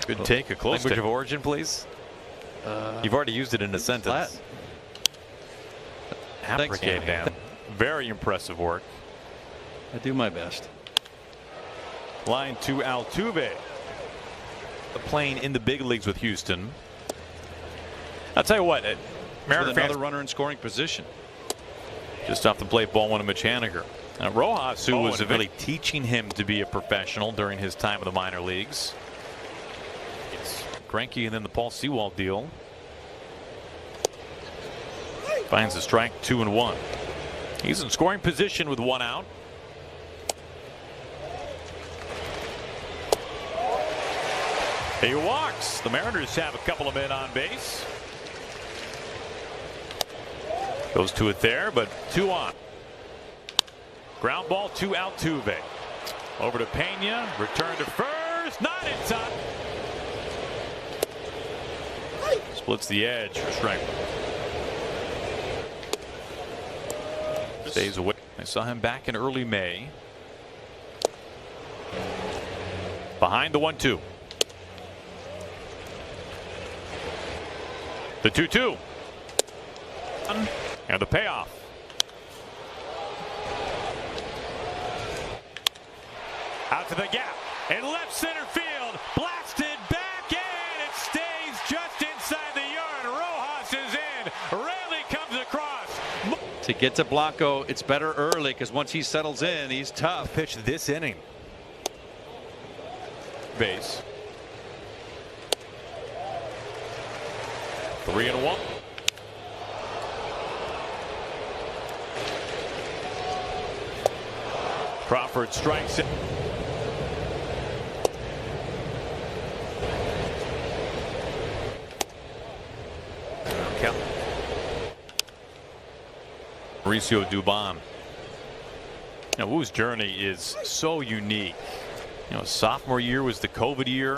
Good take. A close language of origin, please. You've already used it in a sentence. Appreciate Dan. Very impressive work. I do my best. Line to Altuve. Playing in the big leagues with Houston. I'll tell you what, Mariner with another runner in scoring position. Just off the plate, ball one to Mitch Haniger. Rojas, who was really teaching him to be a professional during his time in the minor leagues. It's Greinke and then the Paul Sewald deal. Finds a strike, 2-1. He's in scoring position with one out. He walks. The Mariners have a couple of men on base. Goes to it there, but 2 on. Ground ball to Altuve. Over to Pena. Return to first. Not in time. Splits the edge for strike. Stays away. I saw him back in early May. Behind the 1-2. The 2-2. And the payoff. Out to the gap. In left center field. Blasted back in. It stays just inside the yard. Rojas is in. Rarely comes across. To get to Blanco, it's better early because once he settles in, he's tough. Pitch this inning. Base. 3-1. Crawford strikes it. Mauricio Dubon. Now, Wu's journey is so unique. You know, sophomore year was the COVID year.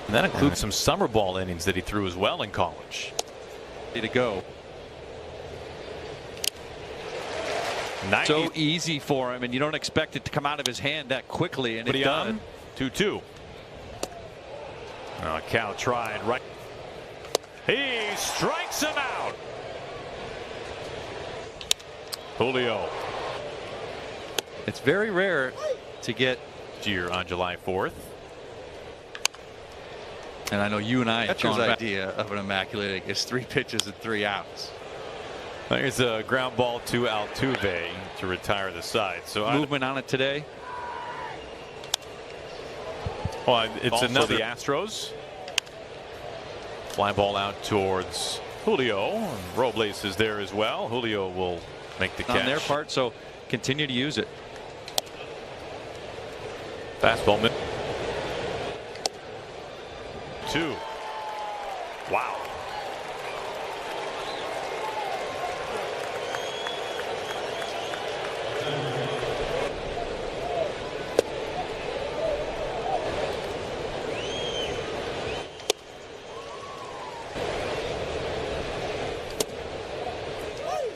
And that includes some summer ball innings that he threw as well in college. To go. So easy for him, and you don't expect it to come out of his hand that quickly, and it does. 2-2. Cal tried right. He strikes him out. Julio. It's very rare to get here on July 4th. And I know you and I have gone back. Idea of an immaculate is 3 pitches and 3 outs. There's a ground ball to Altuve to retire the side. So movement on it today. Well, it's another the Astros. Fly ball out towards Julio. And Robles is there as well. Julio will make the catch on their part, so continue to use it. Fastball mid. 2. Wow.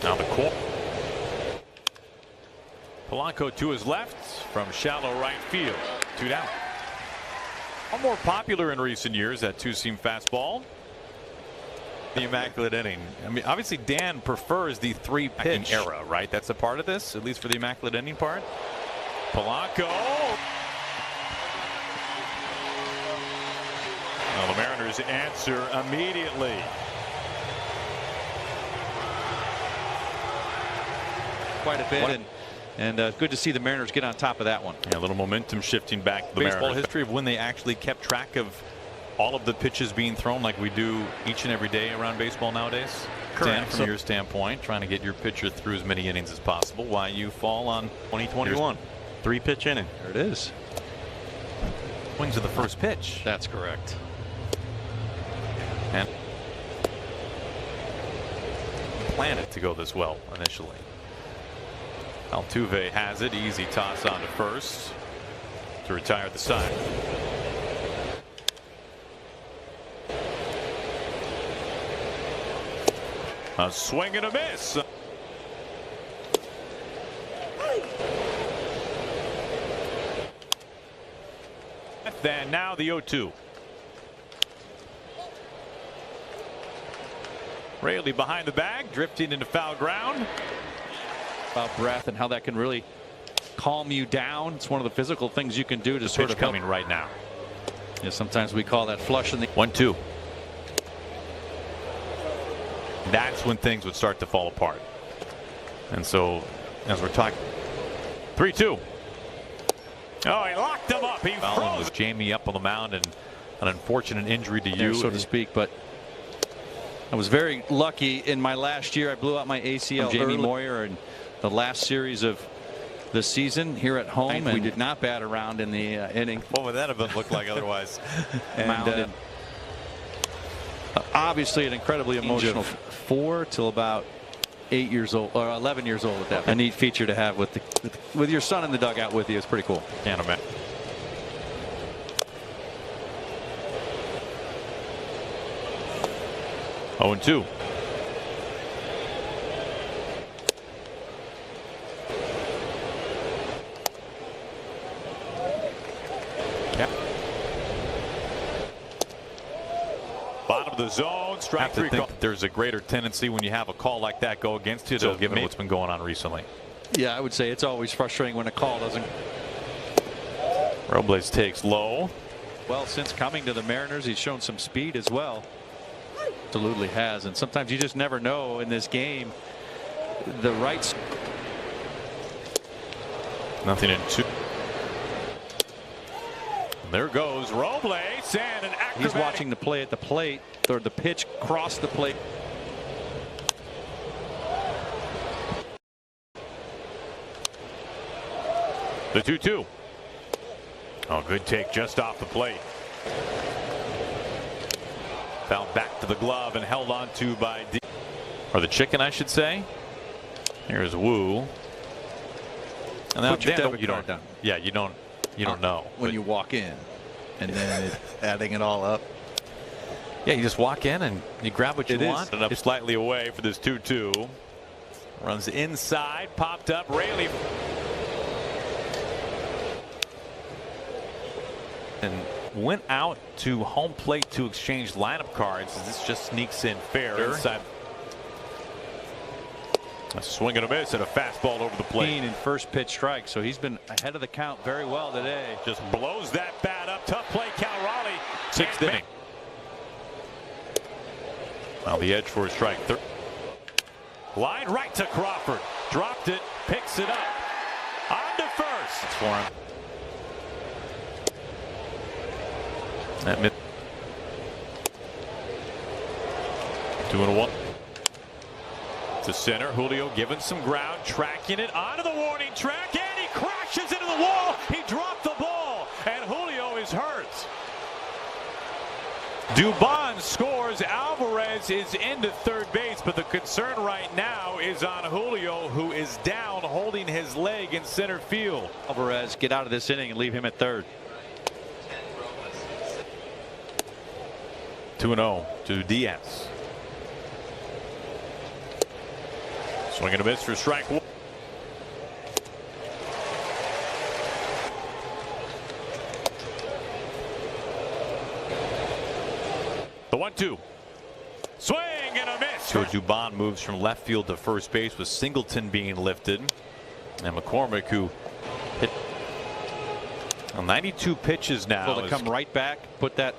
Now the corner. Polanco to his left from shallow right field. 2 down. More popular in recent years, that 2-seam fastball. The immaculate inning. I mean, obviously Dan prefers the 3-pitch era, right? That's a part of this, at least for the immaculate inning part. Polanco. Well, the Mariners answer immediately. Quite a bit, and good to see the Mariners get on top of that one. Yeah, a little momentum shifting back to the baseball Mariners. History of when they actually kept track of all of the pitches being thrown like we do each and every day around baseball nowadays. Dan, from your standpoint, trying to get your pitcher through as many innings as possible. Why you fall on 2021 3-pitch inning. There it is. Swings of the first pitch. That's correct. And planned it to go this well initially. Altuve has it. Easy toss on to first to retire the side. A swing and a miss. fifth, and now the 0-2. Raley behind the bag, drifting into foul ground. About breath and how that can really calm you down. It's one of the physical things you can do to sort of coming right now. Yeah, sometimes we call that flush in the 1-2. That's when things would start to fall apart. And so, as we're talking, 3-2. Oh, he locked him up. He froze Jamie up on the mound, and an unfortunate injury to you, so to speak. But I was very lucky in my last year. I blew out my ACL. Jamie Moyer in the last series of the season here at home, and we did not bat around in the inning. What would that have looked like otherwise? And obviously an incredibly emotional 4 till about 8 years old or 11 years old at that. A neat feature to have with your son in the dugout with you. It's pretty cool. Can't imagine. Oh, 2. Bottom of the zone, strike 3. There's a greater tendency when you have a call like that go against you. So given what's been going on recently. Yeah, I would say it's always frustrating when a call doesn't. Robles takes low. Well, since coming to the Mariners, he's shown some speed as well. Absolutely has, and sometimes you just never know in this game. The rights. Nothing in 2. There goes Robles, and an acrobatic. He's watching the play at the plate, or the pitch cross the plate. The 2-2. Oh, good take just off the plate. Fouled back to the glove and held on to by D. Or the chicken, I should say. Here's Wu. And now you don't. Yeah, you don't know when you walk in, and then adding it all up. Yeah, you just walk in and you grab what you want. And up slightly away for this 2-2. Runs inside, popped up. Raley. And went out to home plate to exchange lineup cards. This just sneaks in fair inside. A swing and a miss and a fastball over the plate. In first pitch strike, so he's been ahead of the count very well today. Just blows that bat up. Tough play, Cal Raleigh. 6th inning. Now the edge for a strike. Line right to Crawford. Dropped it. Picks it up. On to first. It's for him. That mid. 2-1. To center. Julio giving some ground, tracking it onto the warning track, and he crashes into the wall. He dropped the ball, and Julio is hurt. Dubon scores. Alvarez is into third base, but the concern right now is on Julio, who is down holding his leg in center field. Alvarez, get out of this inning and leave him at third. 2-0 to Diaz. Swing and a miss for strike 1. The 1-2. Swing and a miss. So Dubon moves from left field to first base with Singleton being lifted. And McCormick, who hit 92 pitches now. To come right back, put that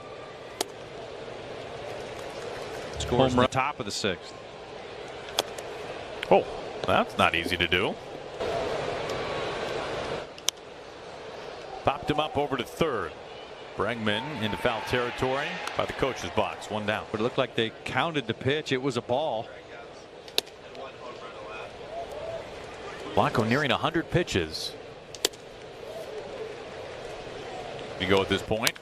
scores on the top of the 6th. Oh, that's not easy to do. Popped him up over to third. Bregman into foul territory by the coach's box. 1 down. But it looked like they counted the pitch. It was a ball. Blanco nearing 100 pitches. We go at this point.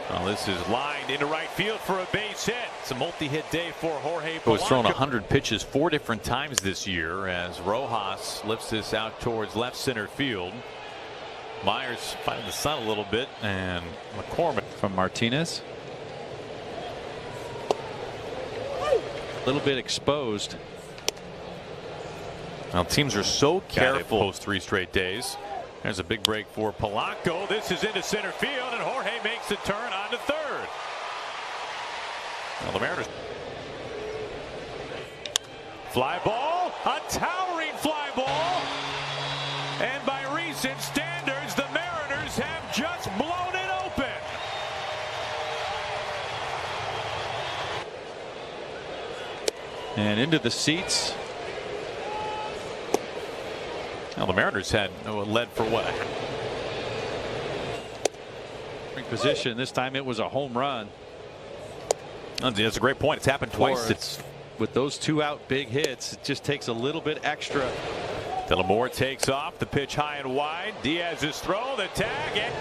Well, this is lined into right field for a base hit. It's a multi-hit day for Jorge Polanco. Was thrown 100 pitches 4 different times this year as Rojas lifts this out towards left center field. Myers finding the sun a little bit, and McCormick from Martinez. A little bit exposed. Now teams are so careful post 3 straight days. There's a big break for Polanco. This is into center field, and Jorge makes the turn onto third. Well, the Mariners. Fly ball, a towering fly ball. And by recent standards, the Mariners have just blown it open. And into the seats. Now the Mariners had led for what? Position. This time it was a home run. That's a great point. It's happened twice. It's with those 2 out big hits. It just takes a little bit extra. Dellamore takes off the pitch high and wide. Diaz's throw, the tag, and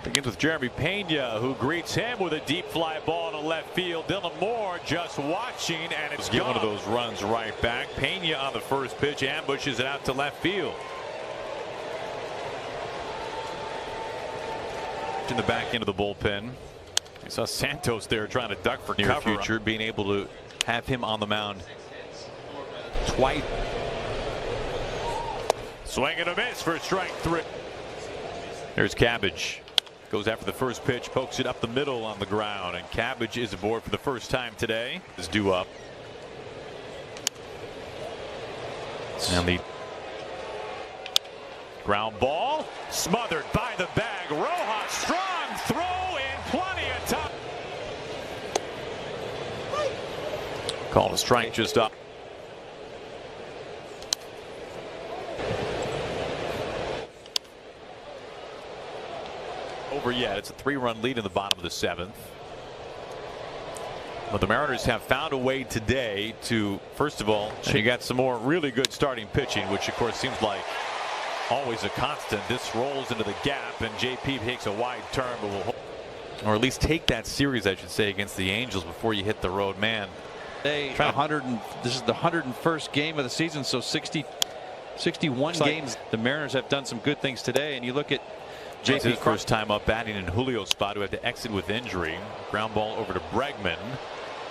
begins with Jeremy Pena, who greets him with a deep fly ball to left field. Dellamore just watching, and it's one of those runs right back. Pena on the first pitch ambushes it out to left field. In the back end of the bullpen, you saw Santos there trying to duck for near future, being able to have him on the mound twice. Swing and a miss for strike 3. There's Cabbage. Goes after the first pitch, pokes it up the middle on the ground, and Cabbage is aboard for the first time today. Is due up. And the ground ball smothered by the bag. Rojas, strong throw and plenty of time. Called a strike just up. Over yet. It's a 3-run lead in the bottom of the 7th. But the Mariners have found a way today to, first of all, you got some more really good starting pitching, which of course seems like always a constant. This rolls into the gap, and JP takes a wide turn, but will hold, or at least take that series, I should say, against the Angels before you hit the road. Man, this is the 101st game of the season, so 61 games. The Mariners have done some good things today, and you look at JP's first time up batting in Julio's spot, who had to exit with injury. Ground ball over to Bregman.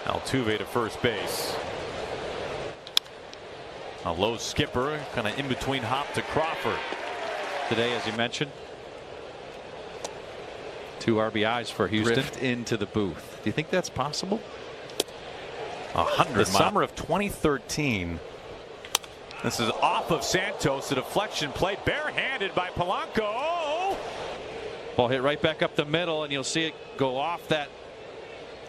Altuve to first base. A low skipper, kind of in between Hop to Crawford. Today, as you mentioned, 2 RBIs for Houston. Drift into the booth. Do you think that's possible? 100. The summer of 2013. This is off of Santos. A deflection play, barehanded by Polanco. Ball hit right back up the middle, and you'll see it go off that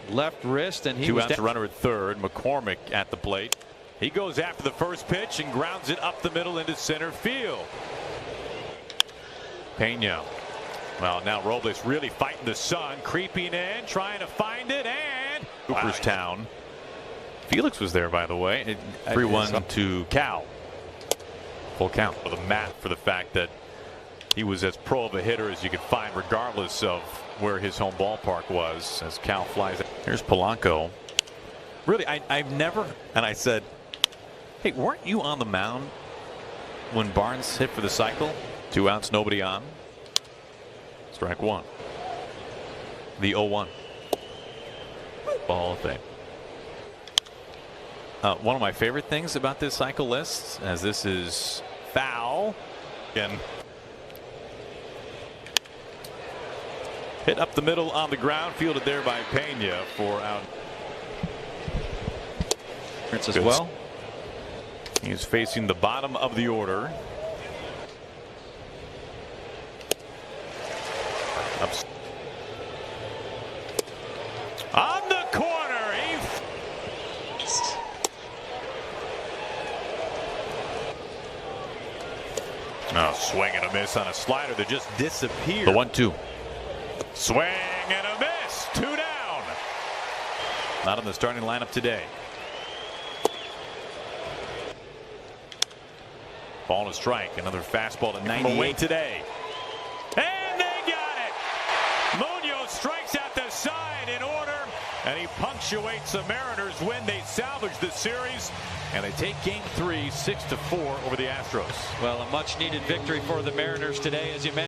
left wrist, and he 2 was outs, runner at third. McCormick at the plate. He goes after the first pitch and grounds it up the middle into center field. Pena. Well, now Robles really fighting the sun, creeping in, trying to find it, and Cooperstown. Felix was there, by the way. 3-1 to Cal. Full count for the mat for the fact that he was as pro of a hitter as you could find, regardless of where his home ballpark was, as Cal flies. Here's Polanco. Really, I've never, and I said, hey, weren't you on the mound when Barnes hit for the cycle? 2 outs, nobody on. Strike 1. The 0-1. Ball of Fame. One of my favorite things about this cycle list, as this is foul. Again. Hit up the middle on the ground, fielded there by Pena for out. As well. He's facing the bottom of the order. On the corner. Swing and a miss on a slider that just disappeared. The 1-2. Swing and a miss. 2 down. Not in the starting lineup today. Ball and a strike. Another fastball to 98 today. And they got it. Munoz strikes out the side in order, and he punctuates the Mariners' win. They salvage the series, and they take Game 3 6-4 over the Astros. Well, a much needed victory for the Mariners today, as you mentioned.